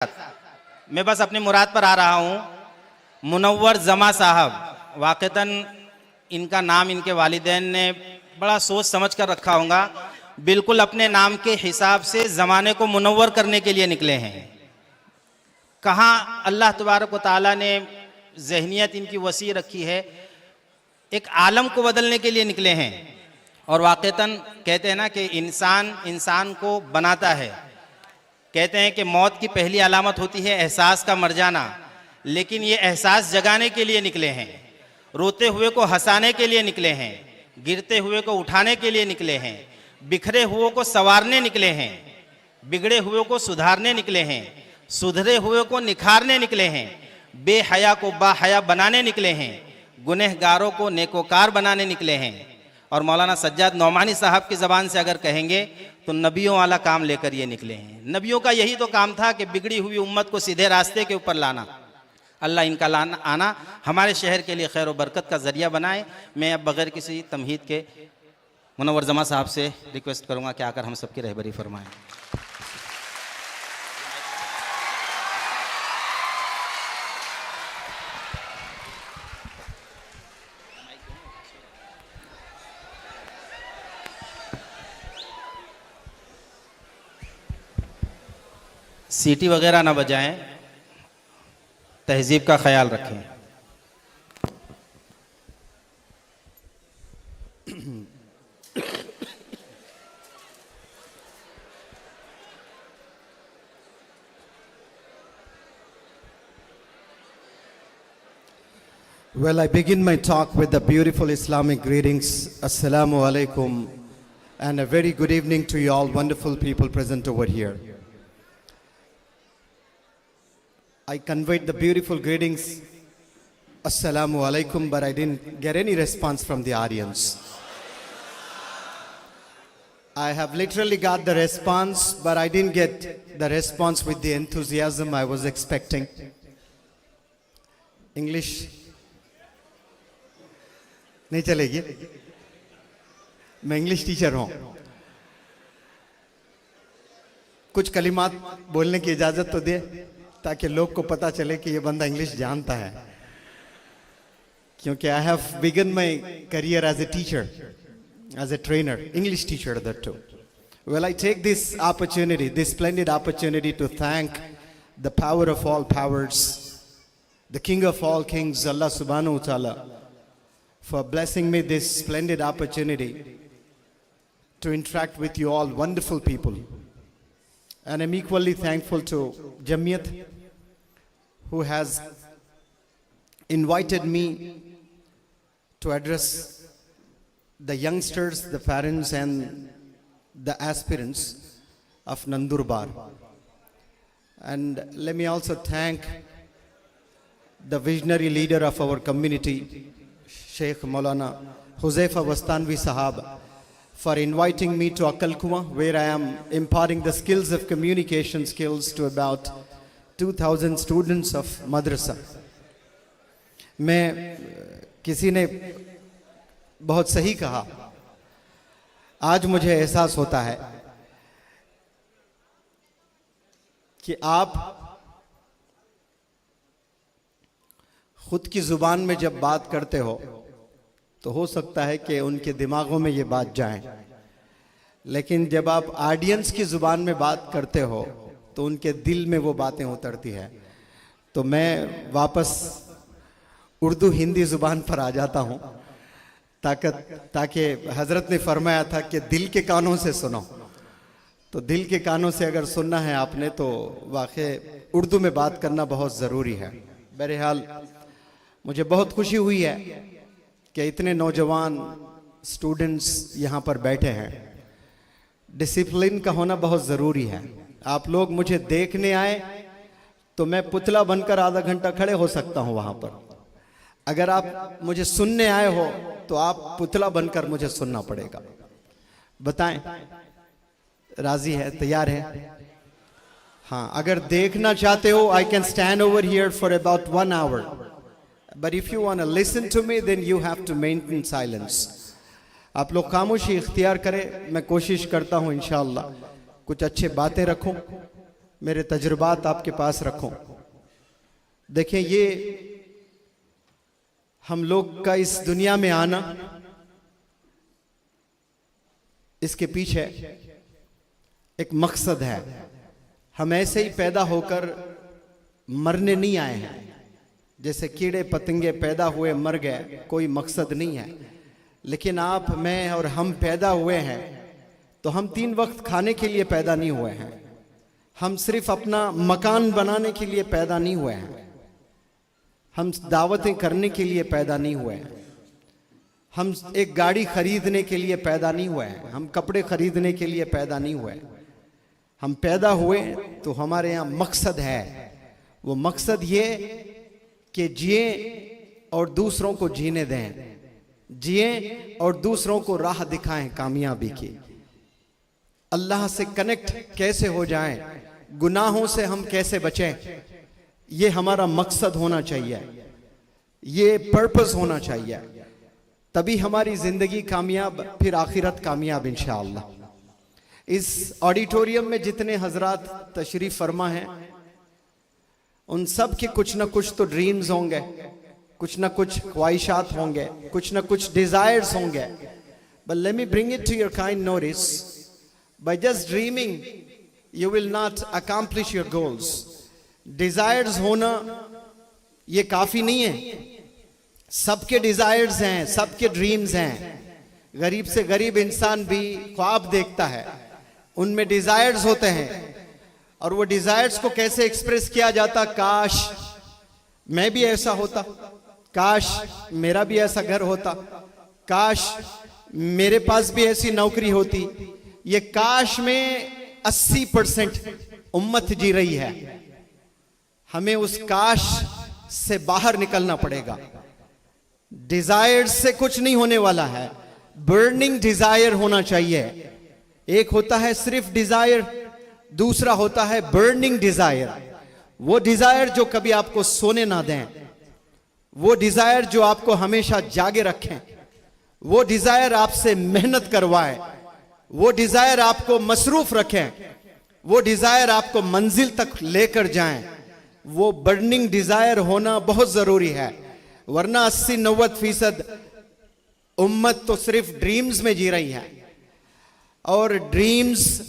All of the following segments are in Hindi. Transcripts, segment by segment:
मैं बस अपनी मुराद पर आ रहा हूँ। मुनव्वर जमा साहब, वाक़तन इनका नाम इनके वालिदैन ने बड़ा सोच समझ कर रखा होगा। बिल्कुल अपने नाम के हिसाब से ज़माने को मुनव्वर करने के लिए निकले हैं। कहाँ अल्लाह तबारक व तआला ने ज़हनियत इनकी वसी रखी है, एक आलम को बदलने के लिए निकले हैं। और वाक़तन कहते हैं ना कि इंसान को बनाता है। कहते हैं कि मौत की पहली अलामत होती है एहसास का मर जाना, लेकिन ये एहसास जगाने के लिए निकले हैं। रोते हुए को हंसाने के लिए निकले हैं, गिरते हुए को उठाने के लिए निकले हैं, बिखरे हुए को संवारने निकले हैं, बिगड़े हुए को सुधारने निकले हैं, सुधरे हुए को निखारने निकले हैं, बेहया को बाहया बनाने निकले हैं, गुनहगारों को नेकोकार बनाने निकले हैं। और मौलाना सज्जाद नौमानी साहब की ज़बान से अगर कहेंगे तो नबियों वाला काम लेकर ये निकले हैं। नबियों का यही तो काम था कि बिगड़ी हुई उम्मत को सीधे रास्ते के ऊपर लाना। अल्लाह इनका आना हमारे शहर के लिए खैर व बरकत का ज़रिया बनाए। मैं अब बग़ैर किसी तमहीद के मुनव्वर जमा साहब से रिक्वेस्ट करूँगा कि आकर हम सबकी रहबरी फरमाएँ। सीटी वगैरह ना बजाएं, तहजीब का ख्याल रखें। Well, I begin my talk with the beautiful Islamic greetings. Assalamu alaikum, and a very good evening to you all wonderful people present over here. I conveyed the beautiful greetings, Assalamu alaikum, but I didn't get any response from the audience. I have literally got the response, but I didn't get the response with the enthusiasm I was expecting. English? नहीं चलेगी? मैं इंग्लिश टीचर हूं, कुछ कलिमात बोलने की इजाजत तो दे ताकि लोग को पता चले कि ये बंदा इंग्लिश जानता है। क्योंकि I have begun my career as a teacher, as a trainer, English teacher that too. Well, I take this opportunity, this splendid opportunity to thank the power of all powers, the King of all kings, Allah subhanahu wa ta'ala, for blessing me this splendid opportunity to interact with you all wonderful people. And I'm equally thankful to Jamiyat, who has invited me to address the youngsters, the parents and the aspirants of Nandurbar. And let me also thank the visionary leader of our community, Sheikh Maulana Huzaifa Wastanvi Sahab, for inviting me to Akal Kuwa, where I am imparting the skills of communication skills to about 2000 students of madrasa. मैं किसी ने बहुत सही कहा, आज मुझे एहसास होता है कि आप खुद की जुबान में जब बात करते हो तो सकता है कि उनके दिमागों में ये बात जाए, लेकिन जब आप ऑडियंस की जुबान में बात करते हो तो उनके दिल में वो बातें उतरती है। तो मैं वापस उर्दू हिंदी जुबान पर आ जाता हूँ ताकि हजरत ने फरमाया था कि दिल के कानों से सुनो। तो दिल के कानों से अगर सुनना है आपने तो वाकई उर्दू में बात करना बहुत ज़रूरी है। बहरहाल मुझे बहुत खुशी हुई है कि इतने नौजवान स्टूडेंट्स यहाँ पर बैठे हैं। डिसिप्लिन का होना बहुत ज़रूरी है। आप लोग मुझे देखने आए तो मैं पुतला बनकर आधा घंटा खड़े हो सकता हूँ वहाँ पर। अगर आप मुझे सुनने आए हो तो आप पुतला बनकर मुझे सुनना पड़ेगा। बताएं, राजी है, तैयार है? हाँ, अगर देखना चाहते हो I can stand over here for about 1 hour. But if you want to listen to me, then you have to maintain silence. आप लोग खामोशी इख्तियार करें। मैं कोशिश करता हूँ इंशाअल्लाह कुछ अच्छे बातें रखूं मेरे तजुर्बात आपके पास रखूं। देखें, ये हम लोग का इस दुनिया में आना, इसके पीछे एक मकसद है। हम ऐसे ही पैदा होकर मरने नहीं आए हैं। जैसे कीड़े पतंगे पैदा हुए मर गए, कोई मकसद नहीं है। लेकिन आप, मैं और हम पैदा हुए हैं तो हम 3 वक्त खाने के लिए पैदा नहीं हुए हैं। हम सिर्फ अपना मकान बनाने के लिए पैदा नहीं हुए हैं। हम दावतें करने के लिए पैदा नहीं हुए हैं। हम एक गाड़ी खरीदने के लिए पैदा नहीं हुए हैं। हम कपड़े खरीदने के लिए पैदा नहीं हुए। हम पैदा हुए तो हमारे यहाँ मकसद है। वो मकसद ये कि जिए और दूसरों को जीने दें, जिए और दूसरों को राह दिखाएं कामयाबी की। अल्लाह से कनेक्ट कैसे हो जाएं, गुनाहों से हम कैसे बचें, ये हमारा मकसद होना चाहिए, ये पर्पस होना चाहिए। तभी हमारी जिंदगी कामयाब, फिर आखिरत कामयाब इंशाअल्लाह। इस ऑडिटोरियम में जितने हजरात तशरीफ फरमा हैं, उन सब के कुछ ना कुछ तो ड्रीम्स होंगे, कुछ ना कुछ ख्वाहिशात होंगे, कुछ ना कुछ डिजायर्स होंगे। But let me bring it to your kind notice, by just dreaming you will not accomplish your goals. Desires होना ये काफी नहीं है। सबके डिजायर्स हैं, सबके ड्रीम्स हैं। गरीब से गरीब इंसान भी ख्वाब देखता है, उनमें डिजायर्स होते हैं। और वो डिजायर्स को कैसे एक्सप्रेस किया जाता, काश मैं भी ऐसा होता, काश मेरा भी ऐसा घर होता, काश मेरे पास भी ऐसी नौकरी होती। ये काश में 80% उम्मत जी रही है। हमें उस काश से बाहर निकलना पड़ेगा। डिजायर्स से कुछ नहीं होने वाला है। बर्निंग डिजायर होना चाहिए। एक होता है सिर्फ डिजायर, दूसरा होता है बर्निंग डिजायर। वो डिजायर जो कभी आपको सोने ना दें, वो डिजायर जो आपको हमेशा जागे रखें, वो डिजायर आपसे मेहनत करवाए, वो डिजायर आपको मसरूफ रखें, वो डिजायर आपको मंजिल तक लेकर जाएं। वो बर्निंग डिजायर होना बहुत जरूरी है। वरना 80-90% उम्मत तो सिर्फ ड्रीम्स में जी रही है। और ड्रीम्स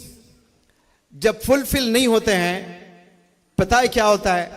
जब फुलफिल नहीं होते हैं, पता है क्या होता है?